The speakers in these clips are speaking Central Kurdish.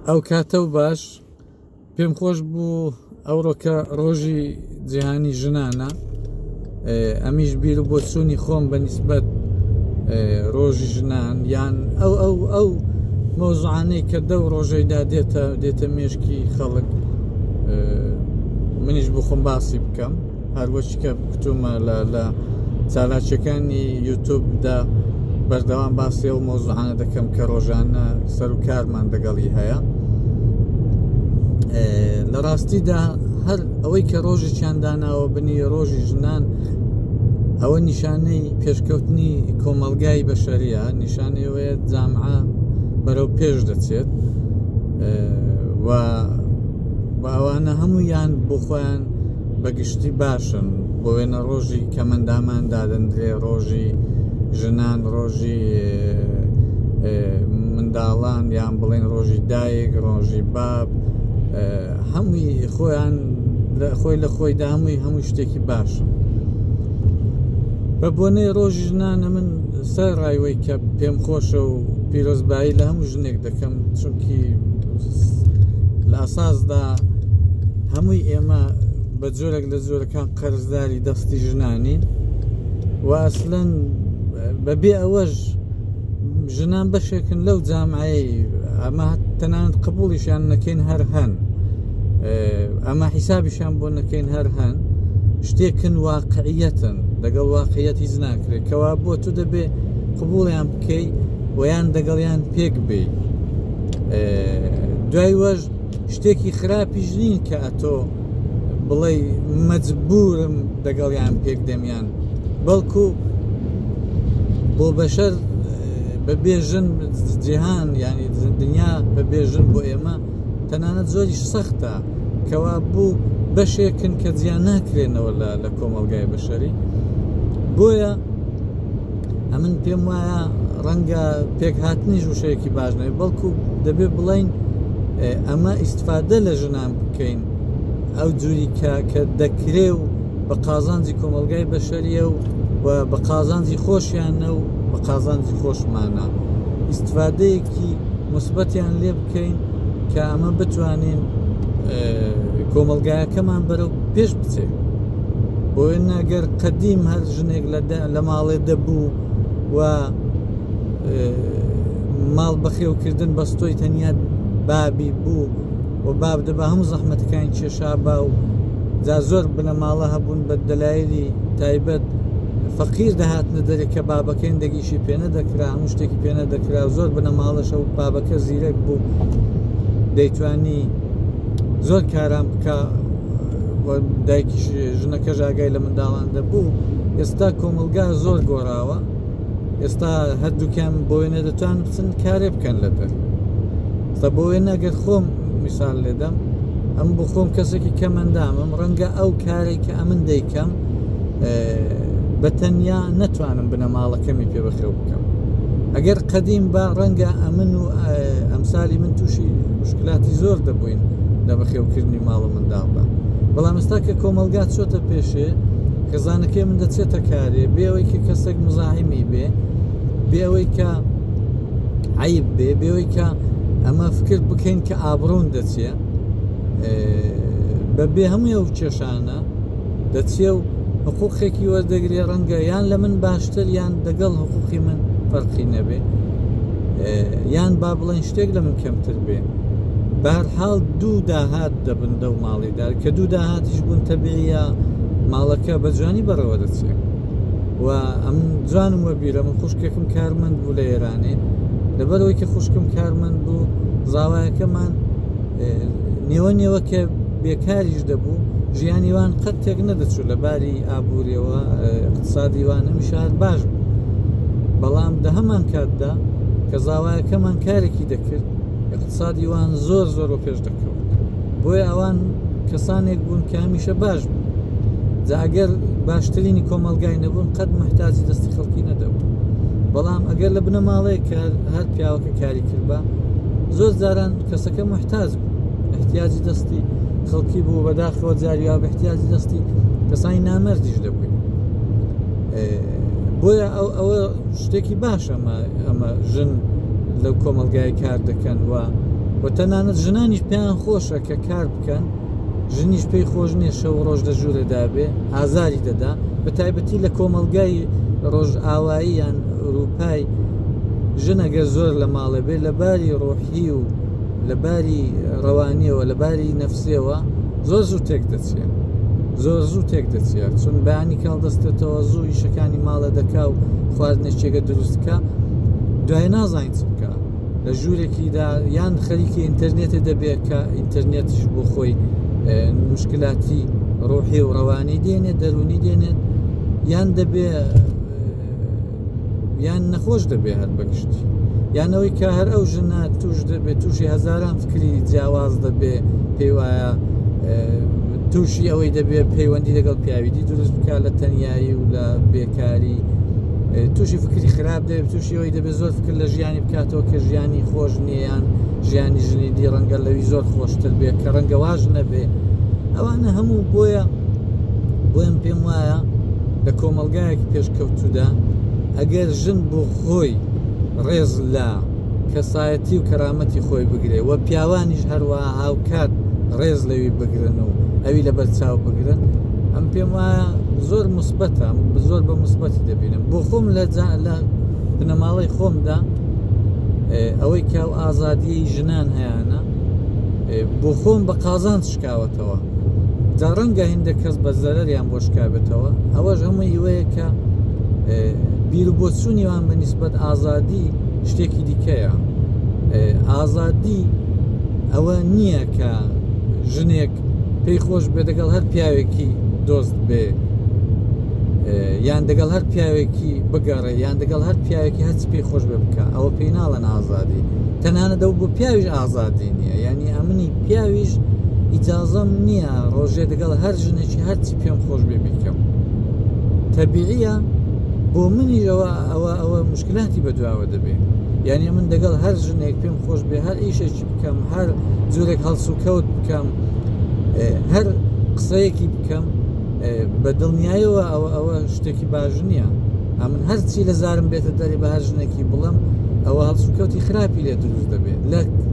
ئەو کاتە و باش پێم خۆش بوو ئەوڕۆکە ڕۆژی جیهانی ژنانە ئەمیش بیر و بۆ چوونی خۆم بە نیسبەت ڕۆژی ژنان یان ئەو مۆزوعانەی کە دە و ڕۆژەیدا دێتە مێشکی خەڵک منیش بۆ خۆم باسی بکەم هەروەشی کە کتومە لە چالاکیەکانی یوتیوبدا بەردەوام باسی ئەو مۆزوعانە دەکەم کە ڕۆژانە سەر و کارمان دەگەڵی هەیە لە ڕاستیدا هەر ئەوەی کە ڕۆژێکیان داناوە بنی ڕۆژی ژنان ئەوە نیشانەی پێشکەوتنی کۆمەلگای بەشەریە نیشانەوەیە جامعە بەرەو پێش دەچێت و ئەوانە هەموویان بۆ خۆیان بەگشتی باشن بۆ وێنە ڕۆژی کە مندامان دادەندرێ ڕۆژی ژنان ڕۆژی منداڵان یان بڵێن ڕۆژی دایک ڕۆژی باب هەمووی خۆیان خۆی لە خۆیدا هەمووی شتێکی باشن بە بۆنەی ڕۆژی ژنانە من سەر ڕایوەی کە پێم خۆشە و پیرۆزبایی لە هەموو ژنێک دەکەم چونکی لە ئاساسدا هەمووی ئێمە بە جۆرێک لە جۆرەکان قەرزداری دەستی ژنانین و ئەسڵەن بەبێ ئەوەش ژنان بەشێکن لەو جامعەی ئەمە تەنانەت قبوڵیشیان نەکەین هەر هەن ئەمە حیسابیشان بۆ نەکەین هەر هەن شتێکن واقعیەتن لەگەڵ واقعیەت هیچ ناکرێت کەوا بۆ تو دەبێ قبوڵیان بکەی ویان دەگەڵیان پێک بێ دوای وەش شتێکی خراپیش نین کە ئەتۆ بڵێ مەجبورم دەگەڵیان پێک دەمیان بەڵکو بۆ بەشەر بەبێژن جیهان ینی دنیا بەبێژن بۆ ئێمە تەنانەت زۆریش سەختە کەوا بوو بەشێکن کە جیان ناکرێنەوە لە کۆمەلگای بەشەری بۆیە ئەمن پێم وایە ڕەنگە پێک هاتنیش وشەیەکی باش نەوێت بەڵکو دەبێت بڵین ئەمە ئیسفادە لە ژنان بکەین ئەو جووری کە دەکرێ و بە قازانجی کۆمەلگای بەشەریە و بە قازانجی خۆشیانە و بە قازانجی خۆشمانە ئیسفادەیەکی مثبەتیان لێ بکەین کە ئەمە بتوانین کۆمەلگایەکەمان بەرەو پێش بچێت بۆیە نەگەر قەدیم هەر ژنێک لە ماڵێ دەبوو و ماڵ بەخێوکردن بەستۆی تەنیا بابی بوو و باب دەبا هەموو زەحمەتەکانی کێشا با و جا زۆر بنە ماڵە هەبوون بە دەلایلی تایبەت فەقیر دەهاتنە دەرێک کە بابەکەین دەگیشی پێنە دەکرا هەموو شتێکی پێنە دەکرا زۆر بنە ماڵەشە و بابەکە زیرەک بوو دەیتوانی زۆر کارام بکە دایکی ژنەکە ژاگای لە منداڵان دەبوو ئێستا کۆمەلگا زۆر گۆڕاوە ئێستا هەردووکیان بۆیە دەتوان بچن کارێ بکەن لە بەر ئێستا بۆیە نەگەر خۆم میسال لێدەم ئەم بۆ خۆم کەسێکی کەمەندامم ڕەنگە ئەو کارێک کە ئەمن دەیکەم بە تەنیا نەتوانم بنە ماڵەکەمی پێ بەخێو بکەم ئەگەر قەدیم با ڕەنگە ئەمن و ئەمسالی من تووشی مشکلاتی زۆر دەبووین لە بەخێوکردنی ماڵ و منداڵدا بەڵام ئێستا کە کۆمەلگات چۆتە پێشێ خێزانەکەی من دەچێتە کارێ بێەوەی کە کەسێک مزاحمی بێ ئەوەی کە عیب بێەوەی کە ئەمە فکر بکەین کە ئابڕۆن دەچێ بەبێ هەموو ئەو کێشانە دەچێ و حقوقێکی وەردەگرێ ڕەنگە یان لە من باشتر یان دەگەڵ حقوقی من فەرقی نەبێ یان با بڵێن شتێک لە من کەمتر بێ بەهەرحاڵ دوو داهات دەبن دەو ماڵیدار کە دوو داهاتیش بوون تەبیعیە ماڵەکە بە جوانی بەڕەوە دەچێت و ئەم جوانم وەبیرە من خوشکێکم کارمەند بوو لە ئێرانێ لەبەرەوەی کە خوشکم کارمەند بوو زاوایەکەمان نێوە کە بێکاریش دەبوو ژیانیوان قەت تێک نەدەچوو لە باری ئابوووریەوە اقتصادیوان هەمیشار باش بوو بەڵام دە هەمان کاتدا کە زاوایەکەمان کارێکی دەکرد اقتصادیوان زۆر و پێش دەکەوت بۆیە ئەوان کەسانێک بوون کە هەمیشە باش بوون جا ئەگەر باشترینی کۆمەلگای نەبوون قەت محتاجی دەستی خەڵکی نەدەبوو بەڵام ئەگەر لە بنە ماڵەیە کە هەر پیاوەکە کاری کردبا زۆر جاران کەسەکە محتاج بوو احتیاجی دەستی خەڵکی بوو بەداخەوە جاریوا بە احتیاجی دەستی کەسانی نامەردیش دەبووین بۆیە ئەوە شتێکی باش ئەمە ژن لەو کۆمەلگای کار دەکەن و و تەنانەت ژنانیش پێیان خۆشە کە کار بکەن، ژنیش پێی خۆش نییە شەو ڕۆژ لە ژوورەدا بێ، ئازاری دەدا، بە تایبەتی لە کۆمەڵگای ڕۆژ ئاوایی یان ئەوروپای ژنەگە زۆر لە ماڵە بێ لەباری ڕۆحی و لەباری ڕەوانیەوە لەباری نەفسیەوە زۆر زوو تێک دەچێت، زۆر زوو تێک دەچێت، چون بەیانی کاڵ دەستێتەوە زوو ئیشەکانی ماڵە دەکا و خواردنێکێکە دروستکە، دوای نازانین چ بکە لە ژوورێکیدا یان خەریکی ئینتەرنێتە دەبێت کە ئینتەرنێتیش بۆ خۆی مشکلاتی ڕۆحی و ڕەوانی دێنێت، دەرونی دێنێت، یان دەبێ یان نەخۆش دەبێ هەر بەگشتی، یانەوەی کە هەر ئەو ژنە توش دەبێت تووشی هەزاران فکری جیاواز دەبێ، پێی وایە تووشی ئەوەی دەبێت پەیوەندی لەگەڵ پیاویدی دروست بکات لە تەنیایی و لە بێکاری، تووشی فکری خراپ دەبێت، تووشی ئەوەی دەبێت زۆر فکر لە ژیانی بکاتەوە کە ژیانی خۆش نییان ژیانی ژنیدی ڕەنگە لەوی زۆر خۆشتر بێت کە ڕەنگە واژ نەبێ. ئەوانە هەموو بۆیان پێم وایە لە کۆمەلگایەکی پێشکەوتوودا ئەگەر ژن بۆ خۆی ڕێز لە کەسایەتی و کەرامەتی خۆی بگرێ و پیاوانیش هەروەها هاوکات ڕێز لەوی بگرن و ئەوی لەبەر چاو بگرن، ئەم پێم وایە زۆر مثبەتە، زۆر بە مثبەتی دەبینم. بۆ خۆم لە بنەماڵەی خۆمدا ئەوەی کە ئازادیی ژنان هەیەە بۆ خۆم بە قازان شکاوەتەوە، جا ڕەنگە هێندە کەس بە زەرەریان بۆ شکابێتەوە، ئەوەش هەموو هیوەیە کە بیر و بۆچوونیوان بە نیسبەت ئازادی شتێکی دیکەیە. ئازادی ئەوە نییە کە ژنێک پێی خۆش بێ دەگەڵ هەر پیاوێکی دۆست بێ، یان دەگەڵ هەر پیاوێکی بگەڕێ، یان دەگەڵ هەر پیاوێکی هەچ پێی خۆش بێ بکە، ئەوە پێی ناڵەن ئازادی. تەنانەتەوە بۆ پیاویش ئازادی نییە، یعنی ئەمنی پیاویش ئیجازەم نییە ڕۆژێ دەگەڵ هەر ژنێکی هەرچی پێم خۆش بێ بکەم. تەبیعیە بۆ منیش ئەوە مشکلاتی بەدواوە دەبێت، یعنی من دەگەڵ هەر ژنێک پێم خۆش بێ هەر ئیشێکی بکەم، هەر جۆرێک هەڵس و کەوت بکەم، هەر قسەیەکی بکەم بە دڵنیاییەوە ئەوە شتێکی باش نییە. من هەرچی لە زارم بێتە دەری بە هەر ژنێکی بڵم ئەوە هەڵس و کەوتی خراپی لێ دروست دەبێت،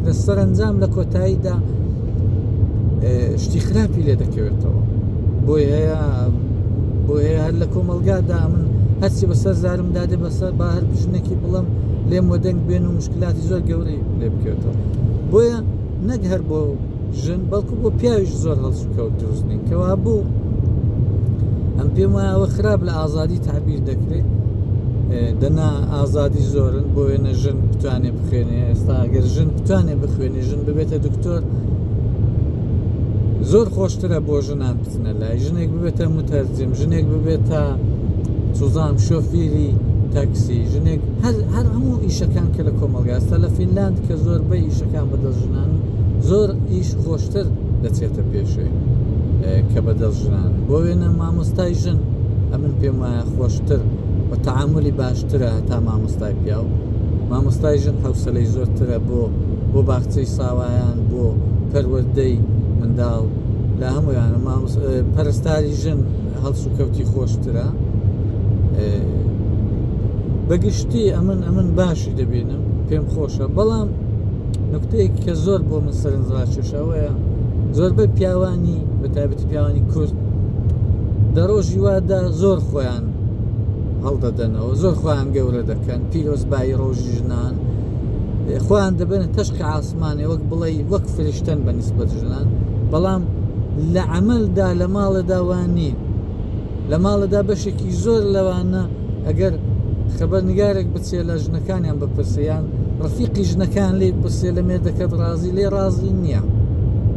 لە سەرنجام لە کۆتاییدا شتی خراپی لێ دەکەوێتەوە. بۆی هەیە هەر لە کۆمەلگادا من هەرچی بەسەر زارم دادێ بەسەر با هەر ژنێکی بڵم لێم وەدەنگ بێن و مشکلاتی زۆر گەورەی لێ بکەوێتەوە. بۆیە نەک هەر بۆ ژن بەڵکو بۆ پیاویش زۆر هەڵس و کەوت دروست نین، کەوا بوو ئەم پێم وایە ئەوە خراپ لە ئازادی تعبیر دەکرێت. دەنا ئازادی زۆرن بۆ وێنە ژن بتوانێ بخوێنێ، ئێستا ئەگەر ژن بتوانێ بخوێنێ ژن ببێتە دکتۆر زۆر خۆشترە بۆ ژنان بچنە لای، ژنێک ببێتە متەرجم، ژنێک ببێتە سوزام شۆفیری تاکسی، ژنێک هەر هەموو ئیشەکان کە لە کۆمەلگا ئێستا لە فینلاند کە زۆربەی ئیشەکان بەدەست ژنان زۆر ئیش خۆشتر دەچێتە پێشێ کە بەدەست ژنان. بۆ وێنە مامۆستای ژن ئەمن پێم وایە خۆشتر و تەعاملی باشترە هەتا مامۆستای پیاو. مامۆستای ژن حوسەلەی زۆرترە بۆ باخچەی ساوایان، بۆ پەروەردەی منداڵ، لە هەمویان پەرستاری ژن هەڵس و کەوتی خۆشترە. بەگشتی ئەمن باشی دەبینم، پێم خۆشە. بەڵام نکتەیەک کە زۆر بۆ من سەرنجڕاکێشەوەیە زۆربەی پیاوانی بە تایبەتی پیاوانی کورد لە ڕۆژی وادا زۆر خۆیان هەڵدەدەنەوە، زۆر خۆیان گەورە دەکەن، پیرۆزبایی ڕۆژی ژنان خۆیان دەبێنە تەشقی ئاسمانێ وەک بڵێ وەک فریشتەن بە نیسبەت ژنان. بەڵام لە عەمەلدا لە ماڵەدا وان نین، لە ماڵەدا بەشێکی زۆر لەوانە ئەگەر خەبەرنگارێک بچێ لە ژنەکانیان بپرسیان ڕەفیقی ژنەکان لێ بپرسێ لە مێردەکەت ڕازی لێ ڕازی نییە،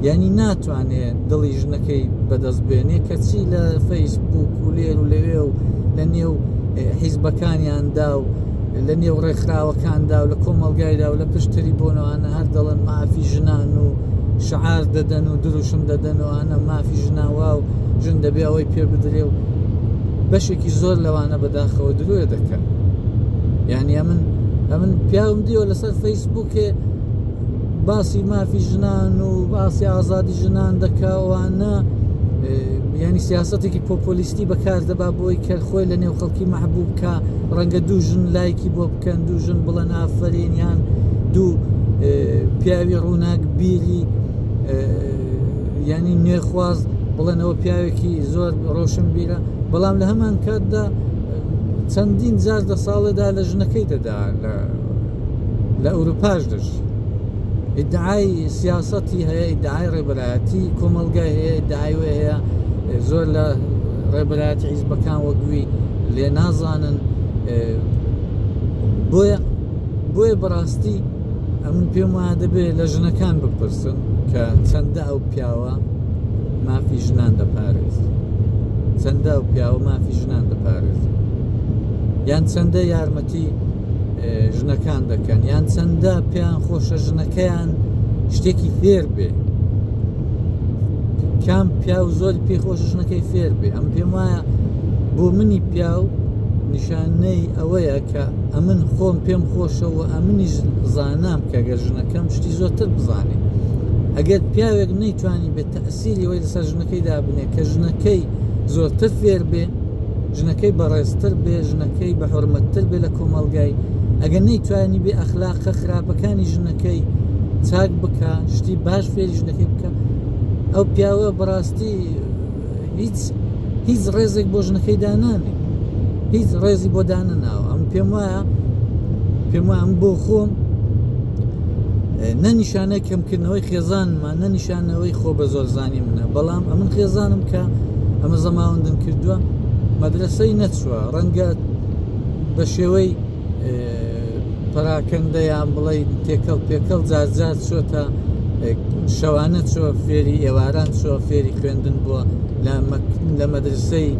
یعنی ناتوانێت دڵی ژنەکەی بەدەست بێنێ کەچی لە فەیسبوک و لێر و لەوێ و لە نێو حیزبەکانیاندا و لە نێو ڕێکخراوەکاندا و لە کۆمەڵگایدا و لە پشتری بۆنەوانە هەر دەڵێن مافی ژنان و شعار دەدەن و دروشم دەدەن و ئەنە مافی ژناوا و ژن دەبێ ئەوەی پێ بدرێ و بەشێکی زۆر لەوانە بەداخەوە دروێ دەکەن. یعنی ئەمن پیاوم دیوە لەسەر فەیسبووکێ باسی مافی ژنان و باسی ئازادی ژنان دەکاوانە، یعنی سیاسەتێکی پۆپۆلیستی بەکار دەبا بۆی کە خۆی لە نێو خەڵکی مەحبوب کە ڕەنگە دوو ژن لایکی بۆ بکەن، دوو ژن بڵەن ئافرین، یان دوو پیاوی ڕووناک بیری ینی نوێخواز بڵێنەوە پیاوێکی زۆر ڕۆشن بیرە، بەڵام لە هەمان کاتدا چەندین جار دە ساڵێدا لە ژنەکەی دەدا لە ئەوروپاش دەش ئیدعای سیاسەتی هەیە، ئیدعای ڕێبەرایەتی کۆمەلگای هەیە، ئیدعای هەیە زۆر لە ڕێبەرایەتی حیزبەکان وەگوی لێ نازانن. بۆیە بەڕاستی ئەمن پێم وایە دەبێت لە ژنەکان بپرسن کە چەندە ئەو پیاوە مافی ژنان دەپارێز، چەندە ئەو پیاوە مافی ژنان دەپارێز، یان چەندە یارمەتی ژنەکان دەکەن، یان چەندە پێیان خۆشە ژنەکەیان شتێکی فێر بێ، کام پیاو زۆر پێی خۆشە ژنەکەی فێر بێ. ئەم پێم وایە بۆ منی پیاو نیشانەی ئەوەیە کە ئەمن خۆم پێم خۆشەوە ئەمنیش زانام کە گەر ژنەکەم شتی زۆرتر بزانێ. ئەگەر پیاوێک نەیتوانی بێت تەئسیری وەی لەسەر ژنەکەی دابنێ کە ژنەکەی زۆرتر فێر بێ، ژنەکەی بەڕێزتر بێ، ژنەکەی بە حورمەتتر بێ لە کۆمەلگای، ئەگەر نەیتوانی بێ ئەخلاقە خراپەکانی ژنەکەی چاک بکە، شتی باش فێری ژنەکەی بکە، ئەو پیاوە بەڕاستی هیچ ڕێزێک بۆ ژنەکەی دانانێ، هیچ ڕێزی بۆ دانەناوە. ئەم پێم وایە ئەم بۆ خۆم نەنیشانە کەمکردنەوەی خێزانمان، نەنیشانەوەی خۆ بە زۆر زانی منە، بەڵام ئەمن خێزانم کە ئەمە زەماوەندم کردووە مەدرسەی نەچووە، ڕەنگە بە شێوەی پەراکەندەیان بڵێ تێکەڵ پێکەڵ جارجار چۆتە شەوانە چۆ فێری ئێواران چۆ فێری خوێندن بووە لە مەدرسەی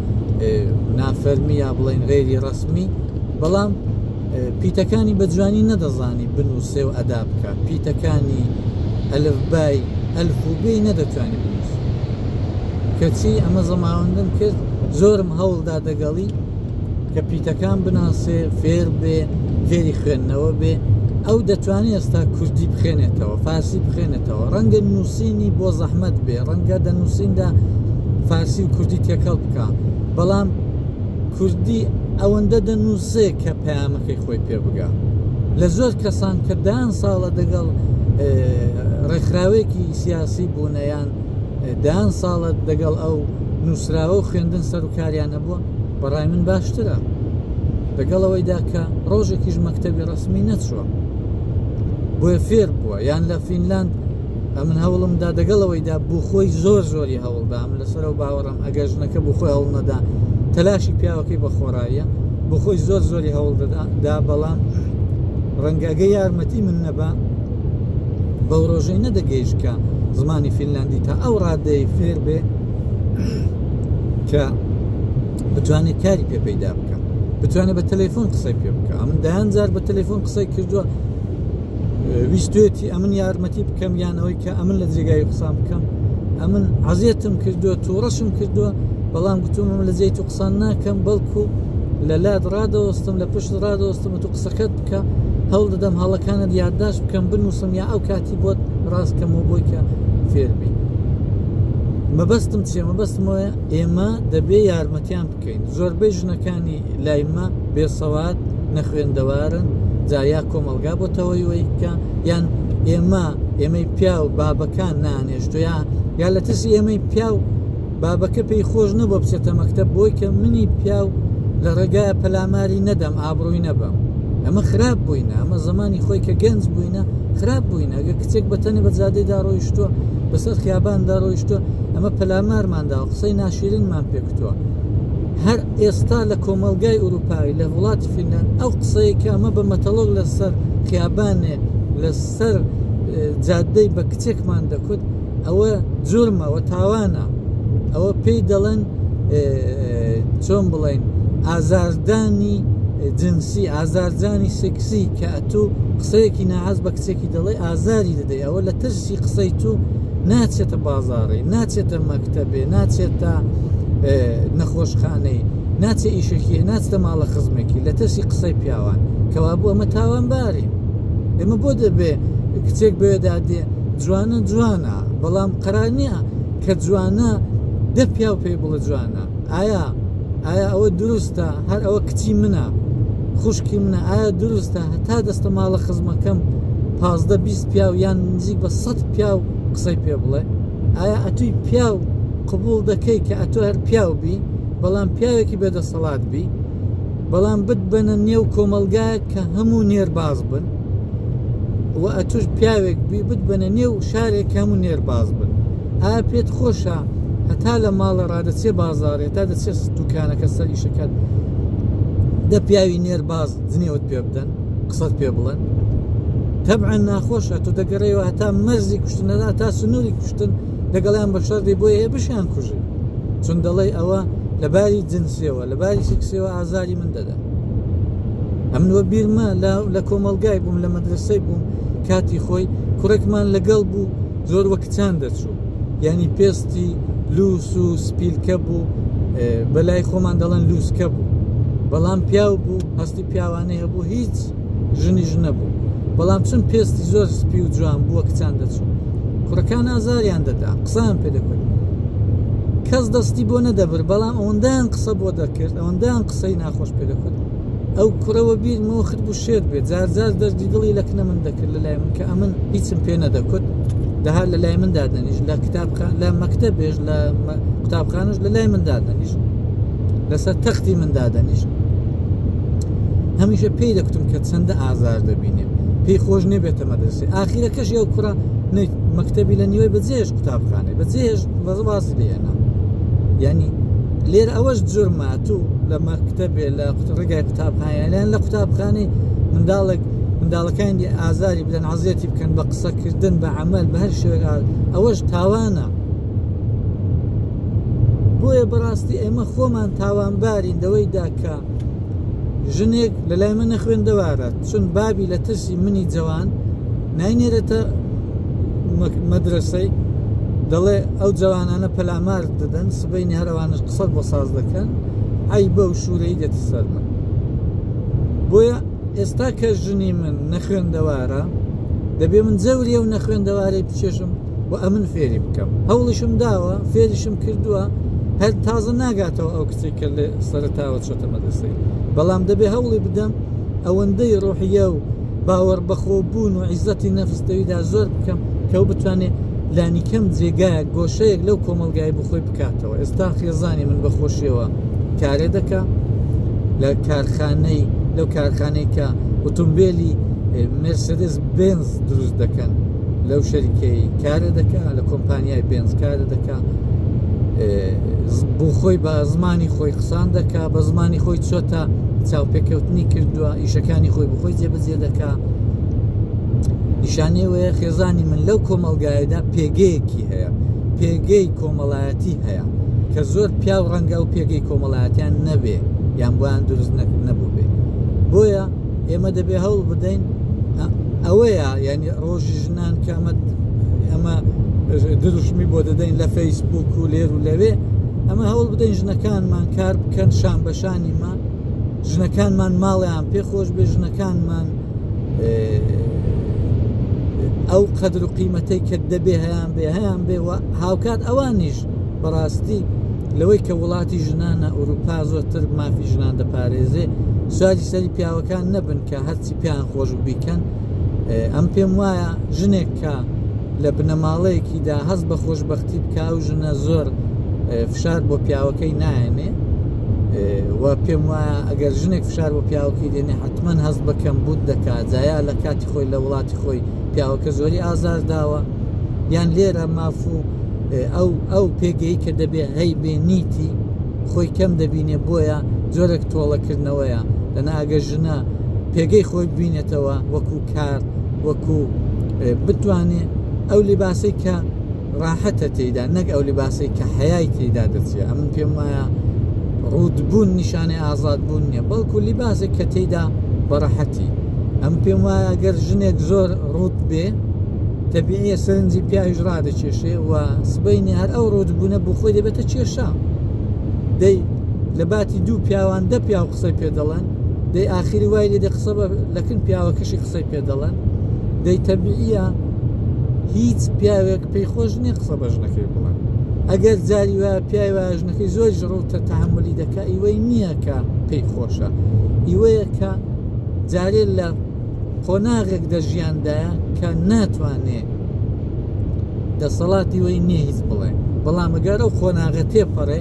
نافەرمی یا بڵێن غێری ڕەسمی، بەڵام پیتەکانی بە جوانی نەدەزانی بنووسێ و ئەدا بکە، پیتەکانی ئەلفبای ئەلفوبەی نەدەتوانی بنووس. کەچی ئەمە زەماوەندم کرد زۆرم هەوڵدا دەگەڵی کە پیتەکان بناسێ، فێر بێ، فێری خوێندنەوە بێ، ئەو دەتوانێت ئێستا کوردی بخێنێتەوە، فارسی بخێنێتەوە، ڕەنگە نووسینی بۆ زەحمەت بێ، ڕەنگە دەنووسیندا فارسی و کوردی تێکەڵ بکە، بەڵام کوردی ئەوەندە دەنووسێ کە پەیامەکەی خۆی پێ بگا. لە زۆر کەسان کە دان ساڵە دەگەڵ ڕێکخراوێکی سیاسی بوونەیان دان ساڵە دەگەڵ ئەو نووسراوە و خوێندن سەر و کاریانە بووە، بەڕای من باشترە دەگەڵەوەیدا کە ڕۆژێکیش مەکتەبی ڕەسمی نەچووە بۆیە فێر بووە، یان لە فینلاند ئەمن هەوڵمدا دەگەڵەوەیدا بوو خۆی زۆری هەوڵدا من لەسەر و باوەڕم ئەگەر ژنەکە بوو خۆی هەوڵ نەدا تەلاشی پیاوەکەی بە خۆڕاییە بۆ خۆی زۆری هەوڵدا، بەڵام ڕەنگەگە یارمەتی من نەبا بەو ڕۆژەی نەدەگەیشت کە زمانی فینلاندی تا ئەو ڕادەی فێر بێ کە بتوانێت کاری پێ پەیدا بکە، بتوانێت بە تەلەفۆن قسەی پێ بکە. ئەمن دەیان جار بە تەلەفۆن قسەی کردووە، ویستێتی ئەمن یارمەتی بکەم یانەوەی کە ئەمن لە جێگای قسان بکەم، ئەمن حەزیەتم کردووە، تووڕەشم کردووە، بەڵام گوتوم لە جێی تو قسان ناکەم، بەڵکو لە لات ڕادەوەستم، لە پشت ڕادەوەستم و تو قسەکەت بکە، هەوڵ دەدەم هەڵەکانت یادداشت بکەم، بنووسم یا ئەو کاتی بۆت ڕاستکەمەوە بۆی کە فێربی. مەبەستم چیە؟ مەبەستمەوەیە ئێمە دەبێ یارمەتیان بکەین. زۆربەی ژنەکانی لایمە بێسەوات نەخوێندەوارن، جایا کۆمەلگا بۆتەوەی وەیکە، یان ئێمەی پیا و بابەکان نانێشتۆ یا لە ترسی ئێمەی پیا و بابەکە پێی خۆش نەبووە بچێتە مەکتەب بۆی کە منی پیا و لە ڕێگایە پەلاماری نەدەم، ئابڕووی نەبم. ئەمە خراپ بووینە، ئەمە زمانی خۆی کە گەنج بووینە خراپ بووینە. ئەگە کچێک بەتەنێ بە جادەیدا ڕۆیشتووە، بەسەر خیاباندا ڕۆیشتووە، ئەمە پەلامارمانداوە، قسەی ناشرینمان پێ کردووە. هەر ئێستا لە کۆمەلگای ئوروپایی لە وڵاتی فینلاند ئەو قسەیەکە ئەمە بە مەتەڵۆک لەسەر خیابانێ لەسەر جادەی بە کچێکمان دەکوت، ئەوە جورمەوە تاوانە، ئەوە پێی دەڵێن چۆن بڵێن ئازاردانی جنسی، ئازاردانی سێکسی، کە ئەتو قسەیەکی ناحەز بە کچێکی دەڵێ ئازاری دەدەی، ئەوە لە ترسی قسەی تو ناچێتە بازاڕی، ناچێتە مەکتەبێ، ناچێتە نەخۆشخانەی، ناچێ ئیشەکی، ناچتە ماڵە خزمێکی، لە ترسی قسەی پیاوان کەوا بوو ئەمە تاوانبارین. ئێمە بۆ دەبێ کچێک بێدادێ جوانە جوانە، بەڵام قەرار نییە کە جوانە دە پیاو پێی بڵە جوانە. ئایا ئەوە دروستە؟ هەر ئەوە کچی منە، خوشکی منە، ئایا دروستە هەتا دەستە ماڵە خزمەکەم 5 15-20 پیاو یان نزیک بە 100 پیاو قسەی پێ بڵێ ئایا ئەتوی پیاو قبول دەکەی کە ئەتۆ هەر پیاو بی بەڵام پیاوێکی بێدەسەڵات بی بەڵام بتبەنە نێو کۆمەلگایە کە هەموو نێرباز بن و ئەتوش پیاوێک بی بتبەنە نێو شارێک هەموو نێرباز بن ئایا پێت خۆشە هەتا لە ماڵە ڕادەچێ بازارێت تا دەچێت دوکانەکە سەر ئیشەکەت دە پیاوی نێرباز جنێوت پێ بدەن قسەت پێ بڵێن تەبعەن ناخۆشە تۆ دەگەڕێەوە هەتا مەرزی کوشتنەدا تا سنووری کوشتن لەگەڵیان بە شەردی بۆ هەیە بشیان کوژی چون دەڵێ ئەوە لەباری جنسیەوە لەباری سکسیەوە ئازاری من دەدا ئەمنوە بیرمە لە کۆمەلگای بووم لە مەدرسەی بووم کاتی خۆی کوڕێکمان لەگەڵ بوو زۆر وە کچان دەچوو یعنی پێستی لووس و سپیلکە بوو بەلای خۆمان دەڵێن لووسکە بوو بەڵام پیاو بوو هەستی پیاوانەیە بوو هیچ ژنیش نەبوو بەڵام چون پێستی زۆر سپی و جوان بووە کچان دەچوو کوڕەکان ئازاریان دەدا قسان پێ دەکرد کەس دەستی بۆ نەدەبر بەڵام ئەوەندەیان قسە بۆ دەکرد ئەوەندەیان قسەی ناخۆش پێ دەکرد ئەو کوڕەوە بیر مۆخت بوو شێر بێت جار دەردی دڵی لە کنە من دەکرد لە لای من کە ئەمن هیچم پێ نەدەکرد دەهات لە لای من دادەنیش لە کتابخان لە مەکتەبێژ لە قوتابخانەش لە لای من دادەنیش لەسەر تەختی من دادەنیش هەمیشە پێی دەکتم کە چەندە ئازار دەبینێ پێی خۆش نێبێتە مەدرسێ ئاخیرەکەش ئەو کوڕە مەکتەبی لە نیوەی بەجێش قوتابخانەی بەجێش بەزواسی لێنا یعنی لێر ئەوەش جرمە تو لە مەکتەبێ لە ڕێگای قوتابخانەیان لە قوتابخانەی منداڵەکانی ئازاری بدەن عەزیەتی بکەن بە قسەکردن بە عەمەل بە هەر شوێک ئەوەش تاوانە بۆیە بەڕاستی ئێمە خۆمان تاوانبارین دەوەیدا کە ژنێک لە لای من خوێندەوارە چون بابی لە ترسی منی جوان ناینێرێتە مەدرسەی دەڵێ ئەو جوانانە پەلامار دەدەن سبەینی هەروانش قسەت بۆ ساز دەکەن ئای بەو شوورەی دێتە سەر من بۆیە ئێستا کە ژنی من نەخوێندەوارە دەبێ من جەوریە و نەخوێندەوارەی بچێشم و ئەمن فێری بکەم هەوڵیشم داوە فێریشم کردووە هەر تازە ناگاتەوە ئەو کچی کە لێ سەرتاوە چۆتە مەدرسەی بەڵام دەبێ هەوڵی بدەم ئەوەندەی ڕۆحیە و باوەڕ بەخۆبوون و عیزەتی نەفستەویدا زۆر بکەم کە ئەو بتوانێت لانیکەم جێگایە گۆشەیەک لەو کۆمەلگای بخۆی بکاتەوە ئێستا خێزانی من بەخۆشیەوە کارێ دەکا لە کارخانەی لەو کارخانەی کە ئۆتۆمبیلی مرسدس بنز دروست دەکەن لەو شەریکەی کارە دەکا لە کۆمپانیای بنز کارە دەکا بۆ خۆی بە زمانی خۆی قسان دەکا بە زمانی خۆی چۆتە چاوپێکەوتنی کردووە ئیشەکانی خۆی بخۆی جێبەجێ دەکا نیشانەوەیە خێزانی من لەو کۆمەلگایەدا پێگەیەکی هەیە پێگەی کۆمەڵایەتی هەیە کە زۆر پیاو ڕەنگە و پێگەی کۆمەڵایەتیان نەبێ یان بۆیان دروست نەبوو بێ بۆیە ئێمە دەبێ هەوڵ بدەین ئەوەیە یعنی ڕۆژی ژنان کە ئەمە دروشمی بۆ دەدەین لە فەیسبوک و لێر و لەوێ ئەمە هەوڵ بدەین ژنەکانمان کار بکەن شان بەشانیمان ژنەکانمان ماڵیان پێخۆش بێ ژنەکانمان ئەو قەدر و قیمەتەی کە دەبێ هەیان بێ و هاوکات ئەوانیش بەڕاستی لەوەی کە وڵاتی ژنانە ئەوروپا زۆرتر مافی ژنان دەپارێزێ سواری سەری پیاوەکان نەبن کە هەرچی پیان خۆش و بیکەن ئەم پێم وایە ژنێک کە لە بنەماڵەیەکیدا هەست بە خۆشبەختی بکە و ژنە زۆر فشار بۆ پیاوەکەی نایەنێ و پێم وایە ئەگەر ژنێک فشار بۆ پیاوەکەی دێنێ حتمما هەست بەکەم بوت دەکات جایا لە کاتی خۆی لە وڵاتی خۆی پیاوەکە زۆری ئازار داوە یان لێرە مافوو ئەو پێگەی کە دەبێ هەی بێنیتی خۆی کەم دەبینێ بۆیە جۆرێک تۆڵەکردنەوەیە لەنا ئەگە ژنە پێگەی خۆی ببینێتەوە وەکو کار وەکو بتوانێ ئەو لیباسی کە ڕاحەتە تێیدا نەک ئەو لیباسی کە حەیای تێیدا دەچێت ئەمن پێم وایە ڕوودبوون نیشانەی ئازادبوون نییە بەڵکو لیباسێک کە تێیدا بەڕەحەتی ئەم پێم وایە ئەگەر ژنێک زۆر ڕوود بێ تەبیعیە سەرنجی پیاویش ڕادەکێشێ و سبەینی هەر ئەو ڕوودبوونە بۆ خۆی دەبێتە کێشە دەی لە باتی دوو پیاوان دە پیاو قسەی پێ دەڵێن دەی ئاخری وای لێ دە قسە لەکن پیاوەکەشی قسەی پێ دەڵێن دەی تەبیعیە هیچ پیاوێک پێی خۆش نییە قسە بە ژنەکەی بڵێن ئەگەر جاری وایە پیاوی وایە ژنەکەی زۆر ڕوتە تەحملی دەکا ئیوەی نییە کە پێی خۆشە ئیوەیە کە جارێ لە قۆناغێک دەژیاندایە کە ناتوانێ دەسەڵاتی وەی نییە هیچ بڵێ، بەڵام ئەگەر ئەو قۆناغە تێپەڕێ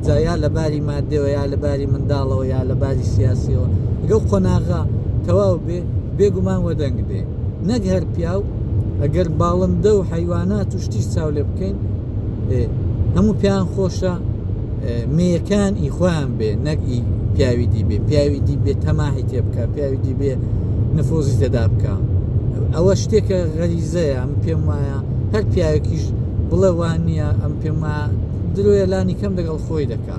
جایا لەباری مادەوە یا لەباری منداڵەوە یا لەباری سیاسیەوە ئەگەڵ قۆناغا تەواو بێ بێگومان وەدەنگ بێ نەک هەر پیاو ئەگەر باڵندە و حیوانات و شتیش چاو لێ بکەین هەموو پیان خۆشە مێیەکان ئیخوایان بێ نەک پیاوی دی بێ، پیاوی دی بێ تەماحی تێ بکە، پیاوی دی بێ نفۆزی تێدا بکە. ئەوە شتێکە غەریزەیە. ئەم پێم وایە هەر پیاوێکیش بڵێ وان نییە ئەم پێم وایە درۆیە لانی کەم لەگەڵ خۆی دەکا.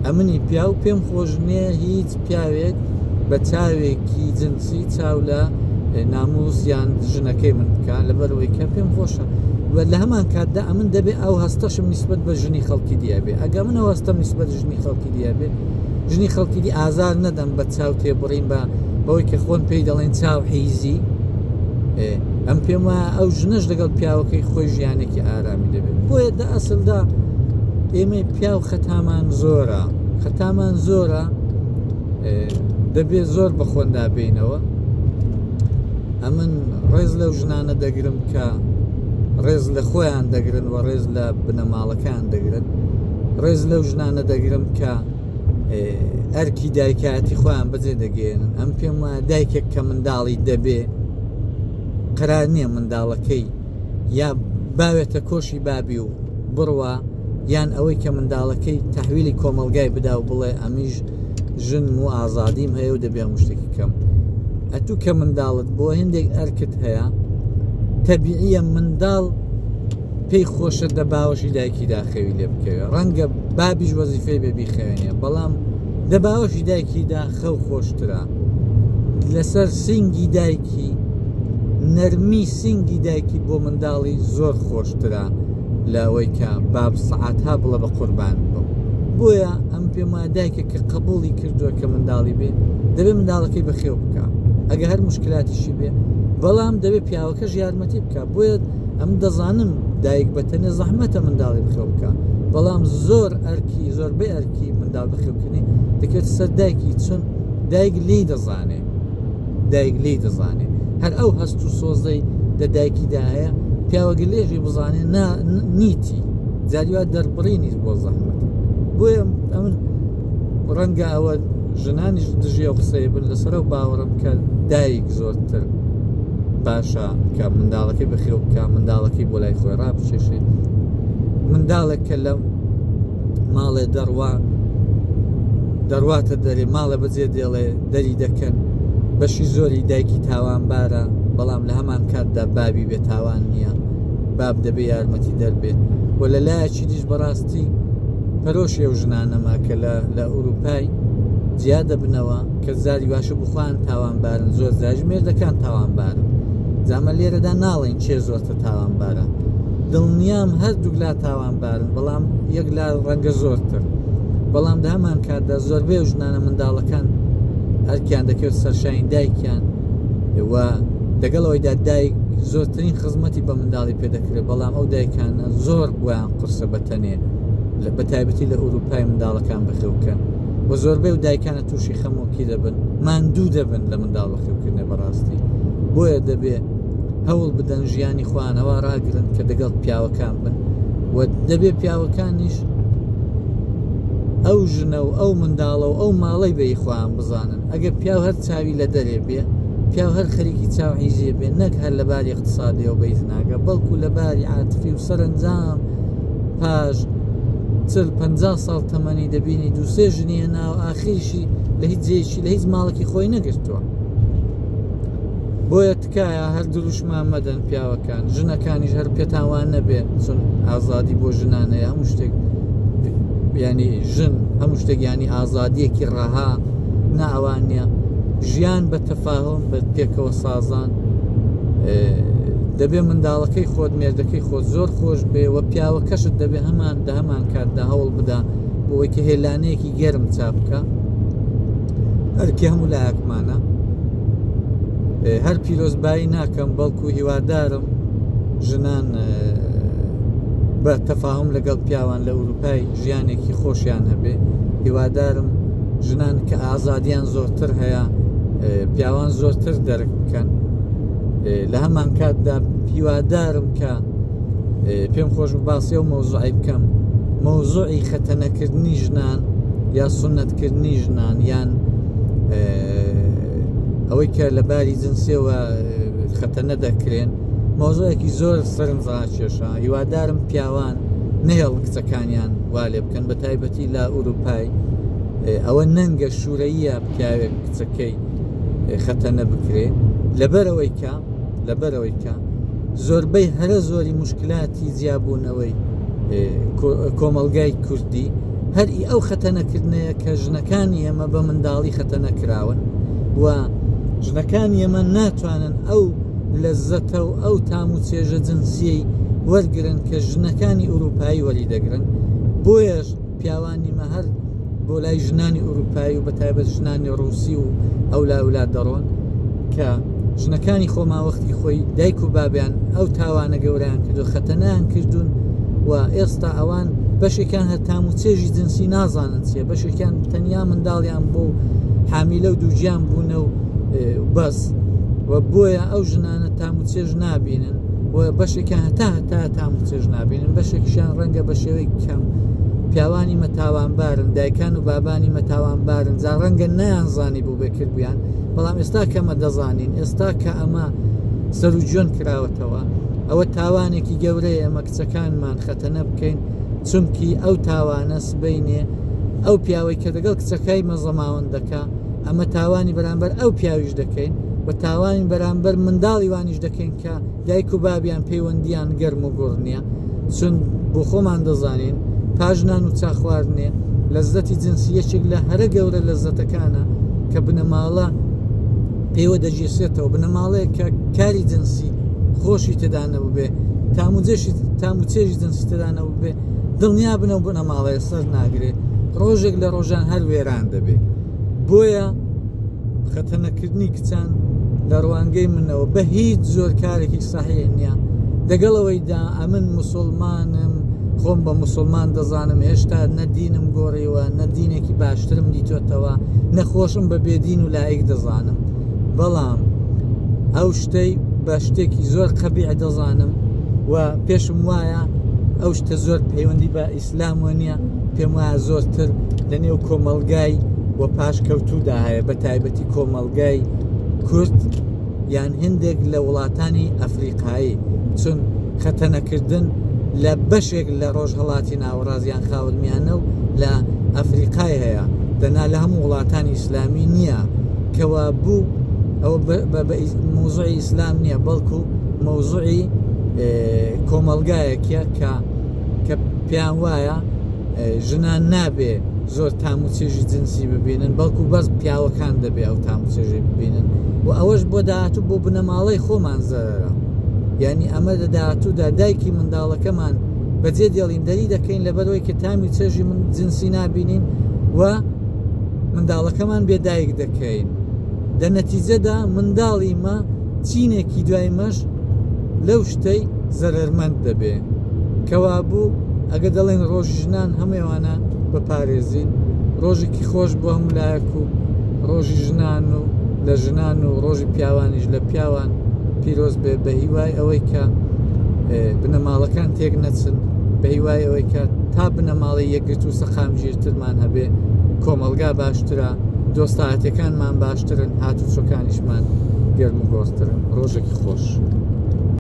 ئەمنی پیاو پێم خۆش نییە هیچ پیاوێک بە چاوێکی جنسی چاو لە ناموسیان ژنەکەی من بکە لەبەرەوەی کە پێم خۆشە لە هەمان کاتدا ئەمن دەبێت ئەو هەستەشم نسبەت بە ژنی خەڵکی دیابێ. ئەگە من ئەو هەستەم نسبەت ژنی خەڵکی دیابێ ژنی خەڵکی دی ئازار نەدەم بە چاو تێبڕین بەوەی کە خۆن پێی دەڵێن چاو حیزی. ئەم پێم وایە ئەو ژنەش لەگەڵ پیاوەکەی خۆی ژیانێکی ئارامی دەبێت. بۆیە دە ئەسڵدا ئێمە پیاو خەتامان زۆرە، خەتامان زۆرە، دەبێت زۆر بە خۆندا بینەوە. ئەمن ڕێز لەو ژنانە دەگرم کە ڕێز لە خۆیان دەگرن و ڕێز لە بنەماڵەکان دەگرن، ڕێز لەو ژنانە دەگرم کە ئەرکی دایکاتی خۆیان بەجێ دەگەێنن. ئەم پێم وایە دایکێک کە منداڵی دەبێ قرار نییە منداڵەکەی یا باوێتە کۆشی بابی و بڕوە یان ئەوەی کە منداڵەکەی تەحویلی کۆمەلگای بدا و بڵێ ئەمیش ژن و ئازادیم هەیە و دەبێ شتێکی کەم. ئەتوو کە منداڵت بۆ هێندێک ئەرکت هەیە تەبیعیە منداڵ پێی خۆشە دە باوەشی دایکی داخەوی لێ بکەوێ، ڕەنگە بابیش وەزیفەی بێبی خەوێنێ، بەڵام دە باوەشی دایکیدا خەو خۆشترا. لەسەر سنگی دایکی نەرمی سنگی دایکی بۆ منداڵی زۆر خۆشترا لە ئەوەی کە باب سەعاتها بڵە بە قوربان بم. بۆیە ئەم پێم وایە دایکە کە قبوڵی کردووە کە منداڵی بێ دەبێت منداڵەکەی بەخێو بکە ئەگە هەر مشکلاتیشی بێ، بەڵام دەبێت پیاوەکەش یارمەتی بکە. بۆیە ئەم دەزانم دایک بەتەنێ زەحمەتە منداڵی بخێو بکە، بەڵام زۆر ئەرکی زۆربەی ئەرکی منداڵ بخێوکردنی دەکرێت سەر دایکی چون دایک لی دەزانێ، دایک لی دەزانێ هەر ئەو هەست و سۆزەی لە دایکیدا هەیە پیاوەگە لێژی بزانێ نیتی جاریوا دەربڕینی بۆ زەحمەت. بۆیە ئەمن ڕەنگە ئەوە ژنانیش دژی ئەو قسەی بن لەسەر ئەو باوەڕم کە دایک زۆرتر باشە کە منداڵەکەی بەخێو بکە، منداڵەکەی بۆ لای خۆی ڕابچێشێ. منداڵێک کە لە ماڵێ دەڕواتە دەرێ ماڵە بەجێ دێڵێ دەری دەکەن بەشی زۆری دایکی تاوانبارە، بەڵام لە هەمان کاتدا بابی بێ تاوان نییە، باب دەبێ یارمەتی دەربێت. و لە لایەکی دیش بەڕاستی پەرۆشی ئەو ژنانەما کە لە ئوروپای جیا دەبنەوە کە زاری باشە بخواان تاوانبارن، زۆر زاژمێردەکان تاوانبارن. جامە لێرەدا ناڵێن چێ زۆرتە تاوانبارە، دڵنیام هەردوو لا تاوانبارن، بەڵام یەک لا ڕەنگە زۆرتر. بەڵام لە هەمان کاتدا زۆربەی ئەو ژنانە منداڵەکان هەرکیان دەکەوێت سەرشانی دایکیان و دەگەڵەوەیدا دایک زۆرترین خزمەتی بە منداڵی پێدەکرێت، بەڵام ئەو دایکانە زۆر بۆیان قرسە بەتەنێ بە تایبەتی لە ئوروپای منداڵەکان بەخێوکەن و زۆربەی و دایکانە تووشی خەمۆکی دەبن، ماندوو دەبن لە منداڵ بەخێوکردنە. بەڕاستی بۆیە دەبێ هەوڵ بدەن ژیانی خوانەوە ڕاگرن کە دەگەڵ پیاوەکان بن و دەبێ پیاوەکانیش ئەو ژنە و ئەو منداڵە و ئەو ماڵەی بەی خۆیان بزانن. ئەگەر پیاو هەر چاوی لە دەرێ بێ، پیاو هەر خەریکی چاو حیزیە بێ، نەک هەر لەباری اقتصادیەوە بەیز ناگە، بەڵکو لەباری عاتفی و سەرنجام پاش 40-50 ساڵ تەمەنی دەبینی دووسێ ژنیە ناو ئاخریشی لە هیچ جێشی لە هیچ ماڵێکی خۆی نەگرتووە. بۆیە تکایە هەر دروشمان مەدەن پیاوەکان، ژنەکانیش هەر پێتاوان نەبێ چون ئازادی بۆ ژنانەیە هەموو شتێک ینی ژن هەموو شتێک ینی ئازادیەکی ڕەها ناوان نییە. ژیان بە تەفاهم بە پێکەوە سازان دەبێ منداڵەکەی خۆت مێردەکەی خۆت زۆر خۆش بێ و پیاوەکەشت دەبێ هەمان کاتدا هەوڵ بدا بۆەوەی کە هێلانەیەکی گەرم چاپکە. هەرکی هەموو لایەکمانە هەر پیرۆزبایی ناکەم، بەڵکو هیوادارم ژنان بە تەفاهم لەگەڵ پیاوان لە ئوروپای ژیانێکی خۆشیان هەبێ. هیوادارم ژنان کە ئازادیان زۆرتر هەیە پیاوان زۆرتر دەرک بکەن لە هەمان کاتدا هیوادارم کە پێم خۆش باسی و مەوزوعی بکەم مەوزوعی خەتەنەکردنی ژنان یا سونەتکردنی ژنان یان ئەوەی کە لە باری جنسیەوە خەتەنە دەکرێن مۆزوعێکی زۆر سەرنجڕاکێشە هیوادارم پیاوان نەهێڵن کچەکانیان وا لێ بکەن بە تایبەتی لە ئوروپای ئەوە نەنگە شوورەیە پیاوێک کچەکەی خەتەنە بکرێ لەبەرەوەی کە زۆربەی هەرە زۆری مشکلاتی جیابوونەوەی کۆمەلگای کوردی هەری ئەو خەتەنەکردنەیە کە ژنەکانی ئێمە بە منداڵی خەتەنە کراون و ژنەکانی ئێمە ناتوانن ئەو لەزەتە و ئەو تام و چێژە جنسیەی وەرگرن کە ژنەکانی ئوروپایی وەری دەگرن بۆیەش پیاوانیمە هەر بۆ لای ژنانی ئوروپایی و بەتایبەت ژنانی ڕووسی و ئەولا دەڕۆن کە ژنەکانی خۆما وەختی خۆی دایک و بابیان ئەو تاوانە گەوریان کردو خەتەنیان کردوون و ئێستا ئەوان بەشێکیان هەر تام و چێژی جنسی نازانن چیە بەشێکیان تەنیا منداڵیان بۆ حامیلە و دووجیان بوونە و بەس و بۆیە ئەو ژنانە تام و چێژ نابینن و بەشێکیان هەتا تام و چێژ نابینن بەشێکیان ڕەنگە بە شێوەی کەم پیاوانی مەتاوانبارن دایکان و بابانی مەتاوانبارن جا ڕەنگە نەیانزانی بوو بێکردبیان بەڵام ئێستا کەمە دەزانین ئێستا کە ئەمە سەر و جۆن کراوەتەوە ئەوە تاوانێکی گەورەیە ئەمە کچەکانمان خەتەنە بکەین چونکی ئەو تاوانە سبەینێ ئەو پیاوەی کە دەگەڵ کچەکەی مەزەماوەندەکە ئەمە تاوانی بەرامبەر ئەو پیاویش دەکەین و تاوانی بەرامبەر منداڵی وانیش دەکەین کە دایک و بابیان پەیوەندیان گەرم و گوڕ نییە چون بۆ خۆمان دەزانین پاژنان و چاخواردنێ لەزەتی جنسی یەکێک لە هەرە گەورە لەزەتەکانە کە بنەماڵە پێوە دەژێسێتەوە بنەماڵەیە کە کاری جنسی خۆشی تێدانەوە بێ تام و چێژی جنسی تێدانەوە بێ دڵنیا بنەو بنەماڵەیە سەر ناگرێت ڕۆژێک لە ڕۆژان هەر وێران دەبێ بۆیە خەتەنەکردنی کچان لە ڕوانگەی منەوە بە هیچ زۆر کارێکی ساحێ نییە دەگەڵەوەیدا ئەمن مسلمانم خۆم بە مسلمان دەزانم هێشتا نەدینم گۆڕیوە نەدینێکی باشترم دیتۆتەوە نەخۆشم بە بێدین و لایەک دەزانم بەڵام ئەو شتەی بە شتێکی زۆر قەبیع دەزانم و پێشم وایە ئەو شتە زۆر پەیوەندی بە ئیسلاموە نییە پێم وایە زۆرتر لە نێو کۆمەلگای و پاشکەوتوودا هەیە بە تایبەتی کۆمەلگای کورد یان هندێک لە وڵاتانی ئەفریقایی چون خەتەنەکردن لە بەشێک لە ڕۆژهەڵاتی ناوەڕازیان خاوەنمیانە و لە ئەفریقای هەیە دەنا لە هەموو وڵاتانی ئیسلامی نییە کەوا بوو ئەوە مۆزوعی ئیسلام نییە بەڵکو مۆزوعی کۆمەلگایەکە کە پێیان وایە ژنان نابێ زۆر تام و چێژی جنسی ببینن بەڵکو بەس پیاوەکان دەبێ ئەو تام و چێژی ببینن و ئەوەش بۆ داهاتوو بۆ بنەماڵەی خۆمان زەرەرە یعنی ئەمە لە داهاتوودا دایکی منداڵەکەمان بەجێ دێڵیندەری دەکەین لەبەرەوەی کە تامی چێژی جنسی نابینین و منداڵەکەمان بێدایک دەکەین دەنەتیجەدا منداڵی مە چینێکی دوای مەش لەو شتەی زەرەرمەند دەبێ کەوا بوو ئەگە دەڵێن ڕۆژی ژنان هەموویانە بەپارێزین ڕۆژێکی خۆش بۆ هەمولایەک و ڕۆژی ژنان و لە ژنان و ڕۆژی پیاوانیش لە پیاوان پیرۆز بێ بە هیوای ئەوەی کە بنەماڵەکان تێک نەچن بە هیوای ئەوەی کە تا بنەماڵی یەکگرت و سەخامژێرترمان هەبێ کۆمەلگا باشترە دۆستایەتەکانمان باشترن هاتوچۆکانیشمان گەرم و گۆڕترن ڕۆژێکی خۆش